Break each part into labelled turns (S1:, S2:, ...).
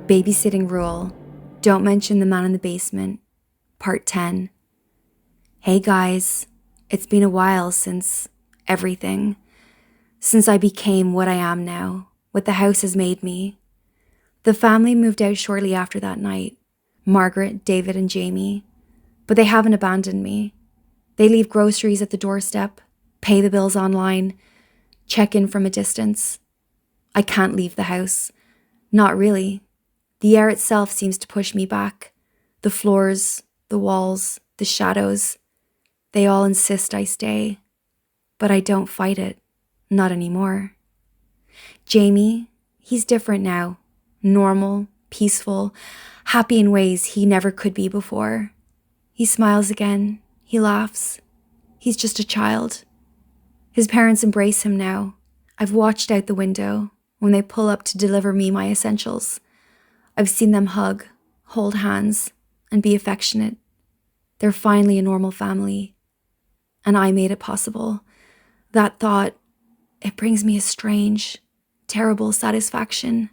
S1: Babysitting Rule. Don't mention the man in the basement. Part 10. Hey guys, it's been a while since everything. Since I became what I am now, what the house has made me. The family moved out shortly after that night. Margaret, David, and Jamie. But they haven't abandoned me. They leave groceries at the doorstep, pay the bills online, check in from a distance. I can't leave the house. Not really. The air itself seems to push me back. The floors, the walls, the shadows. They all insist I stay. But I don't fight it. Not anymore. Jamie, he's different now. Normal, peaceful, happy in ways he never could be before. He smiles again. He laughs. He's just a child. His parents embrace him now. I've watched out the window when they pull up to deliver me my essentials. I've seen them hug, hold hands, and be affectionate. They're finally a normal family. And I made it possible. That thought, it brings me a strange, terrible satisfaction.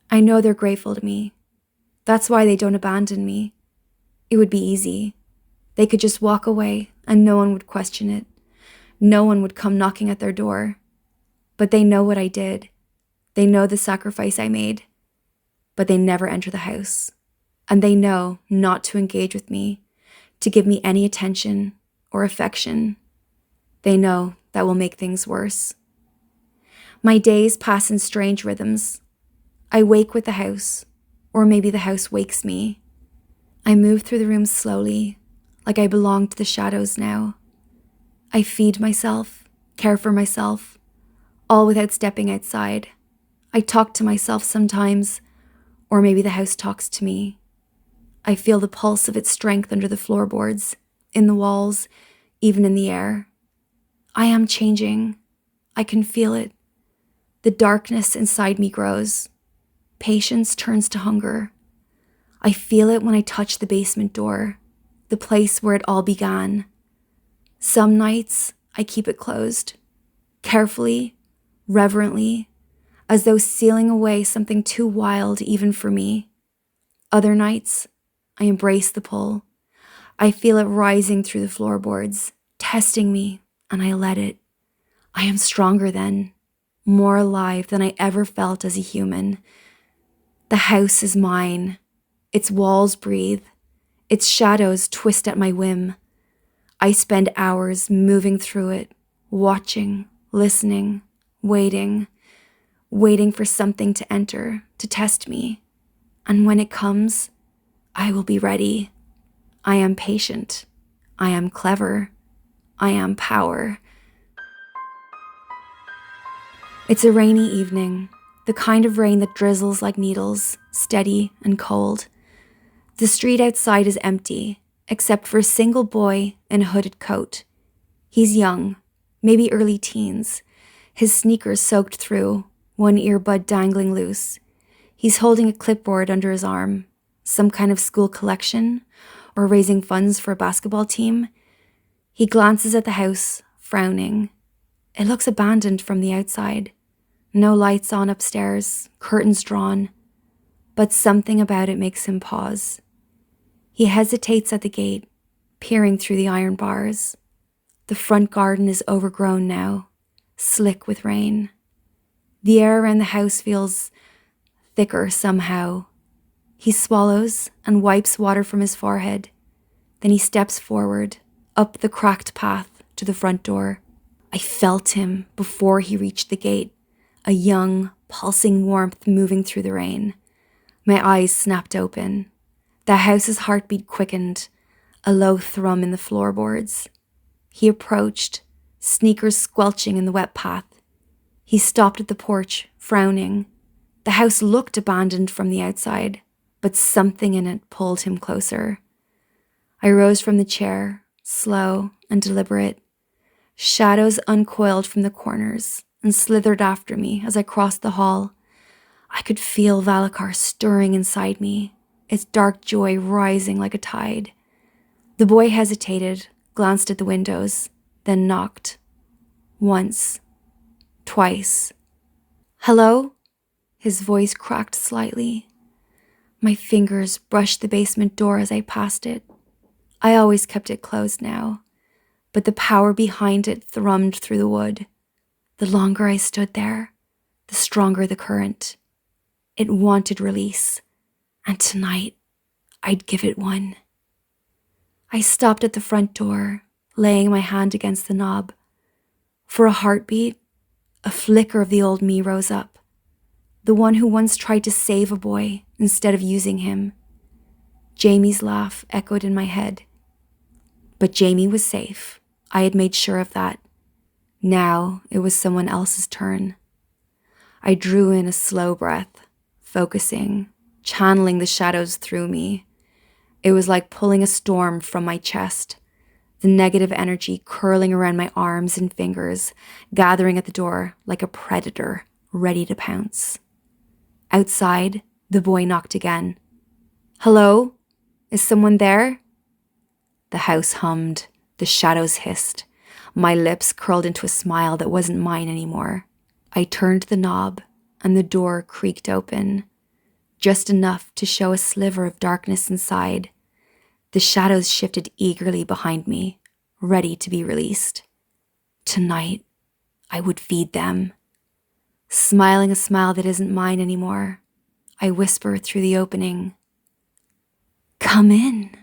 S1: I know they're grateful to me. That's why they don't abandon me. It would be easy. They could just walk away and no one would question it. No one would come knocking at their door. But they know what I did. They know the sacrifice I made. But they never enter the house. And they know not to engage with me, to give me any attention or affection. They know that will make things worse. My days pass in strange rhythms. I wake with the house, or maybe the house wakes me. I move through the rooms slowly, like I belong to the shadows now. I feed myself, care for myself, all without stepping outside. I talk to myself sometimes, or maybe the house talks to me. I feel the pulse of its strength under the floorboards, in the walls, even in the air. I am changing. I can feel it. The darkness inside me grows. Patience turns to hunger. I feel it when I touch the basement door, the place where it all began. Some nights, I keep it closed, carefully, reverently, as though sealing away something too wild even for me. Other nights, I embrace the pull. I feel it rising through the floorboards, testing me, and I let it. I am stronger then, more alive than I ever felt as a human. The house is mine. Its walls breathe. Its shadows twist at my whim. I spend hours moving through it, watching, listening, waiting for something to enter, to test me. And when it comes, I will be ready. I am patient. I am clever. I am power. It's a rainy evening, the kind of rain that drizzles like needles, steady and cold. The street outside is empty, except for a single boy in a hooded coat. He's young, maybe early teens, his sneakers soaked through, one earbud dangling loose. He's holding a clipboard under his arm, some kind of school collection, or raising funds for a basketball team. He glances at the house, frowning. It looks abandoned from the outside. No lights on upstairs, curtains drawn. But something about it makes him pause. He hesitates at the gate, peering through the iron bars. The front garden is overgrown now, slick with rain. The air around the house feels thicker somehow. He swallows and wipes water from his forehead. Then he steps forward, up the cracked path to the front door. I felt him before he reached the gate, a young, pulsing warmth moving through the rain. My eyes snapped open. The house's heartbeat quickened, a low thrum in the floorboards. He approached, sneakers squelching in the wet path. He stopped at the porch, frowning. The house looked abandoned from the outside, but something in it pulled him closer. I rose from the chair, slow and deliberate. Shadows uncoiled from the corners and slithered after me as I crossed the hall. I could feel Valakar stirring inside me, its dark joy rising like a tide. The boy hesitated, glanced at the windows, then knocked. Once. Twice. Hello? His voice cracked slightly. My fingers brushed the basement door as I passed it. I always kept it closed now, but the power behind it thrummed through the wood. The longer I stood there, the stronger the current. It wanted release, and tonight I'd give it one. I stopped at the front door, laying my hand against the knob. For a heartbeat, a flicker of the old me rose up, the one who once tried to save a boy instead of using him. Jamie's laugh echoed in my head. But Jamie was safe. I had made sure of that. Now it was someone else's turn. I drew in a slow breath, focusing, channeling the shadows through me. It was like pulling a storm from my chest, the negative energy curling around my arms and fingers, gathering at the door like a predator ready to pounce. Outside, the boy knocked again. "Hello? Is someone there?" The house hummed, the shadows hissed. My lips curled into a smile that wasn't mine anymore. I turned the knob, and the door creaked open, just enough to show a sliver of darkness inside. The shadows shifted eagerly behind me, ready to be released. Tonight, I would feed them. Smiling a smile that isn't mine anymore, I whisper through the opening, "Come in."